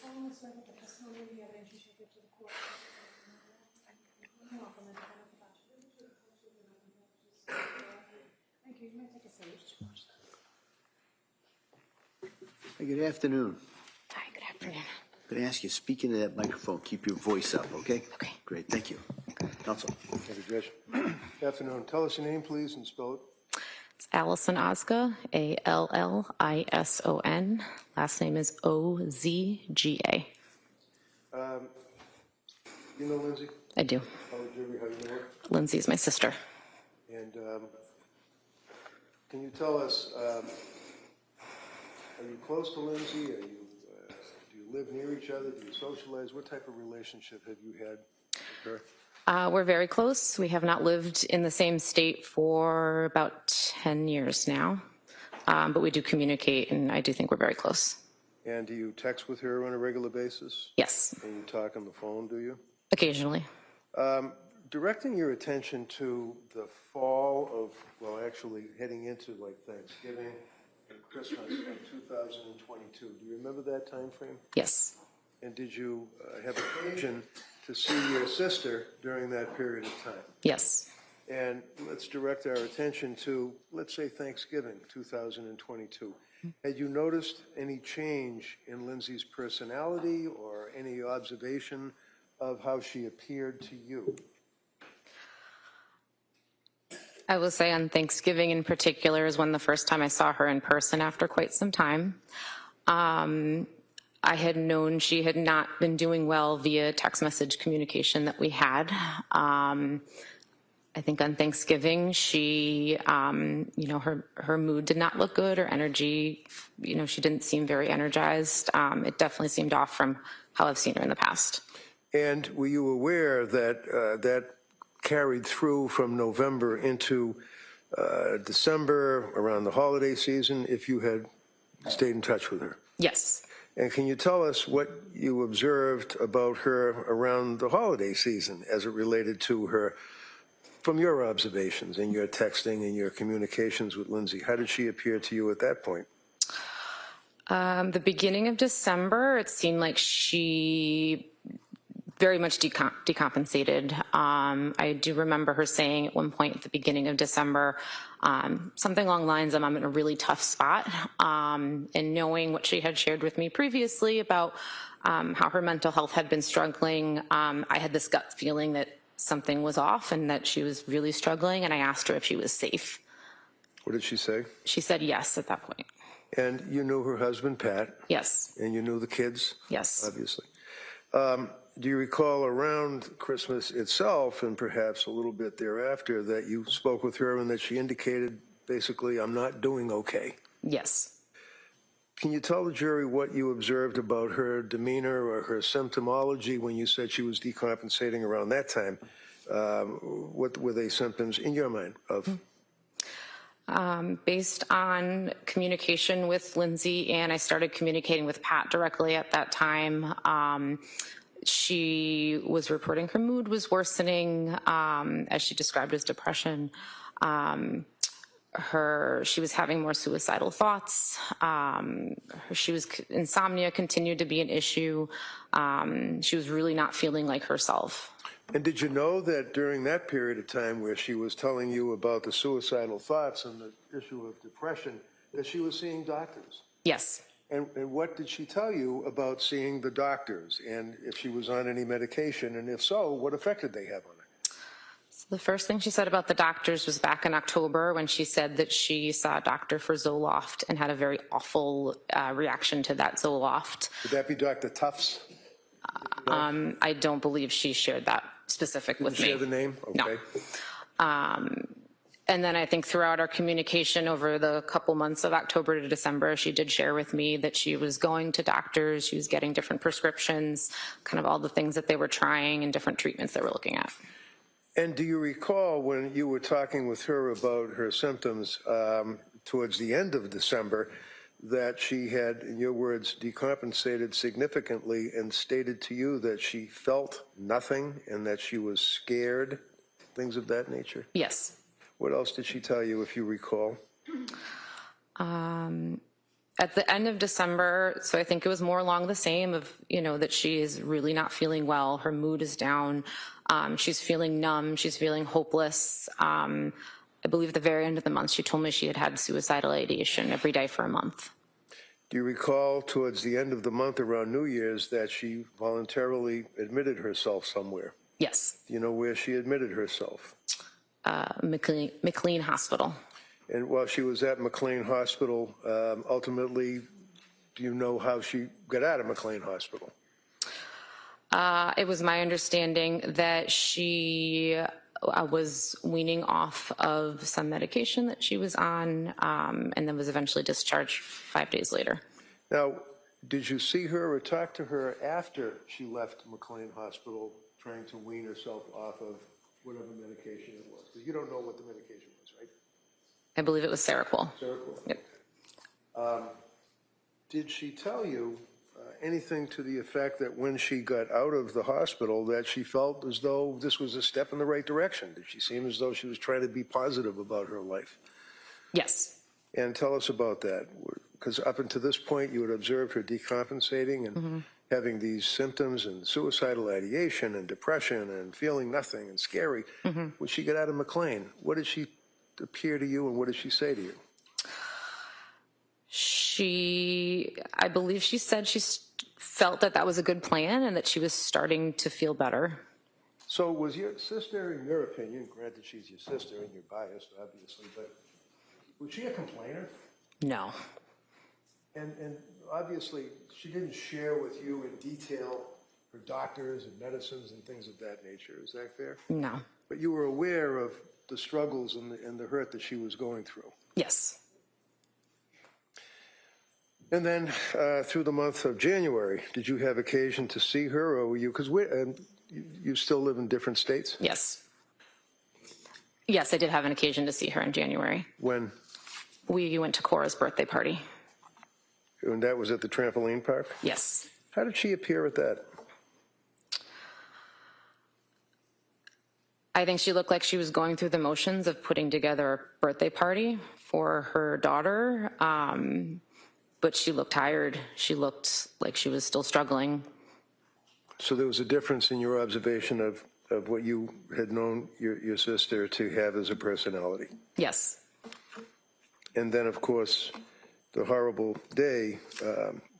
solemnly swear that the testimony you give and you shall give to the court. Thank you. You may take a seat. Hey, good afternoon. Hi, good afternoon. I'm going to ask you, speak into that microphone, keep your voice up, okay? Okay. Great, thank you. Counsel. Thank you, Judge. Good afternoon. Tell us your name, please, and spell it. It's Allison Ozko, Allison. Last name is Ozga. You know Lindsay? I do. How you know her? Lindsay's my sister. And can you tell us, are you close to Lindsay? Do you live near each other? Do you socialize? What type of relationship have you had with her? We're very close. We have not lived in the same state for about 10 years now, but we do communicate, and I do think we're very close. And do you text with her on a regular basis? Yes. And you talk on the phone, do you? Occasionally. Directing your attention to the fall of, well, actually heading into like Thanksgiving and Christmas in 2022. Do you remember that time frame? Yes. And did you have occasion to see your sister during that period of time? Yes. And let's direct our attention to, let's say, Thanksgiving 2022. Had you noticed any change in Lindsay's personality or any observation of how she appeared to you? I will say on Thanksgiving in particular is when the first time I saw her in person after quite some time. I had known she had not been doing well via text message communication that we had. I think on Thanksgiving, she, her mood did not look good, her energy, she didn't seem very energized. It definitely seemed off from how I've seen her in the past. And were you aware that that carried through from November into December, around the holiday season, if you had stayed in touch with her? Yes. And can you tell us what you observed about her around the holiday season as it related to her, from your observations and your texting and your communications with Lindsay? How did she appear to you at that point? The beginning of December, it seemed like she very much decompensated. I do remember her saying at one point at the beginning of December, something along the lines of, I'm in a really tough spot. And knowing what she had shared with me previously about how her mental health had been struggling, I had this gut feeling that something was off and that she was really struggling, and I asked her if she was safe. What did she say? She said yes at that point. And you knew her husband, Pat? Yes. And you knew the kids? Yes. Obviously. Do you recall around Christmas itself, and perhaps a little bit thereafter, that you spoke with her and that she indicated, basically, I'm not doing okay? Yes. Can you tell the jury what you observed about her demeanor or her symptomology when you said she was decompensating around that time? What were they symptoms in your mind of? Based on communication with Lindsay, and I started communicating with Pat directly at that time, she was reporting her mood was worsening, as she described as depression. She was having more suicidal thoughts. Insomnia continued to be an issue. She was really not feeling like herself. And did you know that during that period of time where she was telling you about the suicidal thoughts and the issue of depression, that she was seeing doctors? Yes. And what did she tell you about seeing the doctors, and if she was on any medication, and if so, what effect did they have on her? So the first thing she said about the doctors was back in October when she said that she saw a doctor for Zoloft and had a very awful reaction to that Zoloft. Would that be Dr. Tufts? I don't believe she shared that specific with me. Share the name? Okay. No. And then I think throughout our communication over the couple months of October to December, she did share with me that she was going to doctors, she was getting different prescriptions, kind of all the things that they were trying and different treatments they were looking at. And do you recall when you were talking with her about her symptoms towards the end of December that she had, in your words, decompensated significantly and stated to you that she felt nothing and that she was scared, things of that nature? Yes. What else did she tell you, if you recall? I At the end of December, so I think it was more along the same of, that she is really not feeling well. Her mood is down. She's feeling numb. She's feeling hopeless. I believe at the very end of the month, she told me she had had suicidal ideation every day for a month. Do you recall towards the end of the month around New Year's that she voluntarily admitted herself somewhere? Yes. Do you know where she admitted herself? McLean Hospital. And while she was at McLean Hospital, ultimately, do you know how she got out of McLean Hospital? It was my understanding that she was weaning off of some medication that she was on, and then was eventually discharged 5 days later. Now, did you see her or talk to her after she left McLean Hospital trying to wean herself off of whatever medication it was? Because you don't know what the medication was, right? I believe it was Seroquel. Seroquel. Yep. Did she tell you anything to the effect that when she got out of the hospital that she felt as though this was a step in the right direction? Did she seem as though she was trying to be positive about her life? Yes. And tell us about that, because up until this point you had observed her decompensating and having these symptoms and suicidal ideation and depression and feeling nothing and scary. When she got out of McLean, what did she appear to you and what did she say to you? I believe she said she felt that was a good plan and that she was starting to feel better. So was your sister, in your opinion, granted she's your sister and you're biased, obviously, but was she a complainer? No. And obviously she didn't share with you in detail her doctors and medicines and things of that nature. Is that fair? No. But you were aware of the struggles and the hurt that she was going through. Yes. And then through the month of January, did you have occasion to see her, or were you, because you still live in different states? Yes. Yes, I did have an occasion to see her in January. When? We went to Cora's birthday party. And that was at the trampoline park? Yes. How did she appear at that? I think she looked like she was going through the motions of putting together a birthday party for her daughter. But she looked tired. She looked like she was still struggling. So there was a difference in your observation of what you had known your sister to have as a personality. Yes. And then, of course, the horrible day,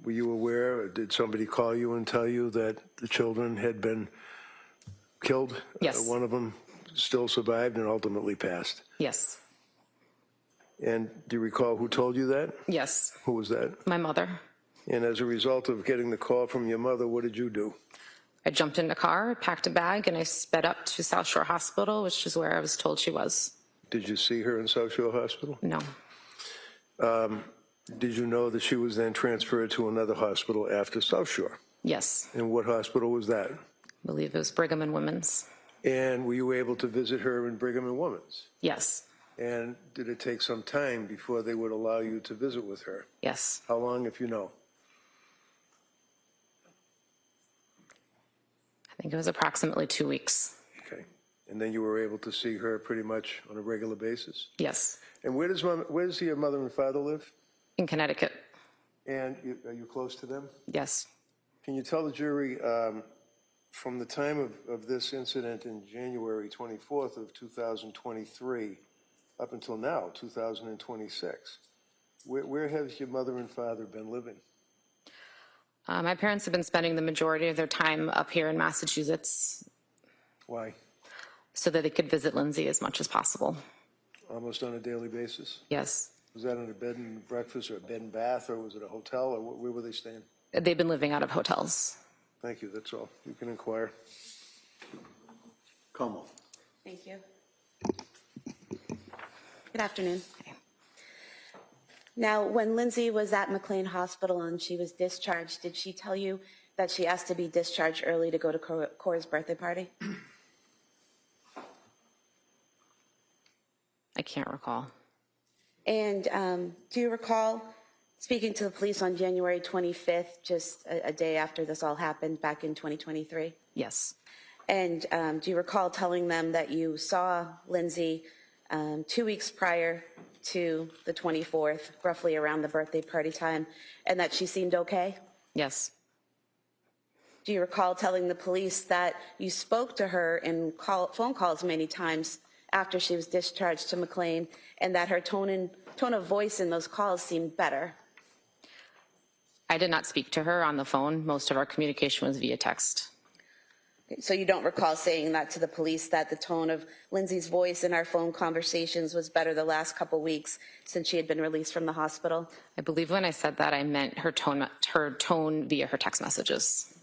were you aware, or did somebody call you and tell you that the children had been killed? Yes. One of them still survived and ultimately passed. Yes. And do you recall who told you that? Yes. Who was that? My mother. And as a result of getting the call from your mother, what did you do? I jumped in the car, packed a bag, and I sped up to South Shore Hospital, which is where I was told she was. Did you see her in South Shore Hospital? No. Did you know that she was then transferred to another hospital after South Shore? Yes. And what hospital was that? I believe it was Brigham and Women's. And were you able to visit her in Brigham and Women's? Yes. And did it take some time before they would allow you to visit with her? Yes. How long, if you know? I think it was approximately 2 weeks. Okay. And then you were able to see her pretty much on a regular basis? Yes. And where does your mother and father live? In Connecticut. And are you close to them? Yes. Can you tell the jury, from the time of this incident in January 24th of 2023 up until now, 2026, where has your mother and father been living? My parents have been spending the majority of their time up here in Massachusetts. Why? So that they could visit Lindsay as much as possible. Almost on a daily basis? Yes. Was that in a bed and breakfast or a bed and bath, or was it a hotel, or where were they staying? They've been living out of hotels. Thank you, that's all. You can inquire. Como. Thank you. Good afternoon. Now, when Lindsay was at McLean Hospital and she was discharged, did she tell you that she asked to be discharged early to go to Cora's birthday party? I can't recall. And do you recall speaking to the police on January 25th, just a day after this all happened back in 2023? Yes. And do you recall telling them that you saw Lindsay 2 weeks prior to the 24th, roughly around the birthday party time, and that she seemed okay? Yes. Do you recall telling the police that you spoke to her in phone calls many times after she was discharged to McLean, and that her tone of voice in those calls seemed better? I did not speak to her on the phone. Most of our communication was via text. So you don't recall saying that to the police, that the tone of Lindsay's voice in our phone conversations was better the last couple weeks since she had been released from the hospital? I believe when I said that, I meant her tone via her text messages.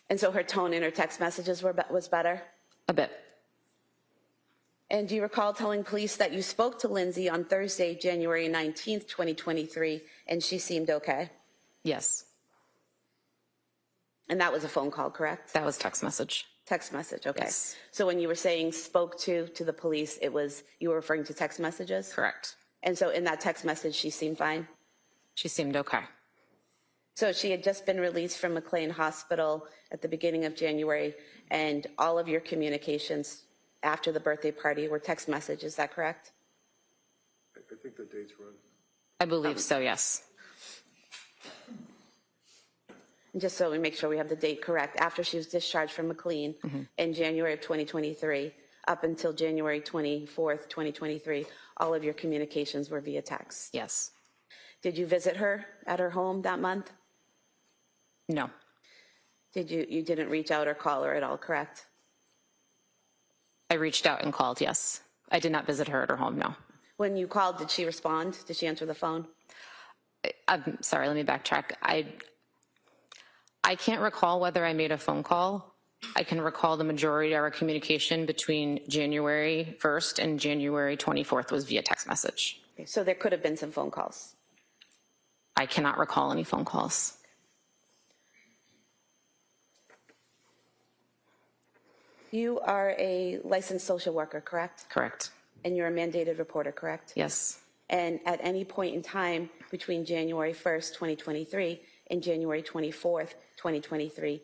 And so her tone in her text messages was better? A bit. And do you recall telling police that you spoke to Lindsay on Thursday, January 19th, 2023, and she seemed okay? Yes. And that was a phone call, correct? That was text message. Text message, okay. Yes. So when you were saying spoke to the police, you were referring to text messages? Correct. And so in that text message, she seemed fine? She seemed okay. So she had just been released from McLean Hospital at the beginning of January, and all of your communications after the birthday party were text messages, is that correct? I think the date's wrong. I believe so, yes. And just so we make sure we have the date correct, after she was discharged from McLean in January of 2023, up until January 24th, 2023, all of your communications were via text. Yes. Did you visit her at her home that month? No. You didn't reach out or call her at all, correct? I reached out and called, yes. I did not visit her at her home, no. When you called, did she respond? Did she answer the phone? I'm sorry, let me backtrack. I can't recall whether I made a phone call. I can recall the majority of our communication between January 1st and January 24th was via text message. Okay, so there could have been some phone calls. I cannot recall any phone calls. You are a licensed social worker, correct? Correct. And you're a mandated reporter, correct? Yes. And at any point in time between January 1st, 2023 and January 24th, 2023,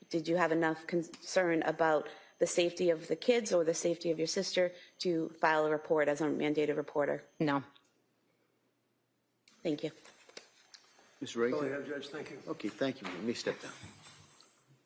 did you have enough concern about the safety of the kids or the safety of your sister to file a report as a mandated reporter? No. Ms. Thank you. That's Ray? all I have, Judge, thank you. Okay, thank you. You may step down.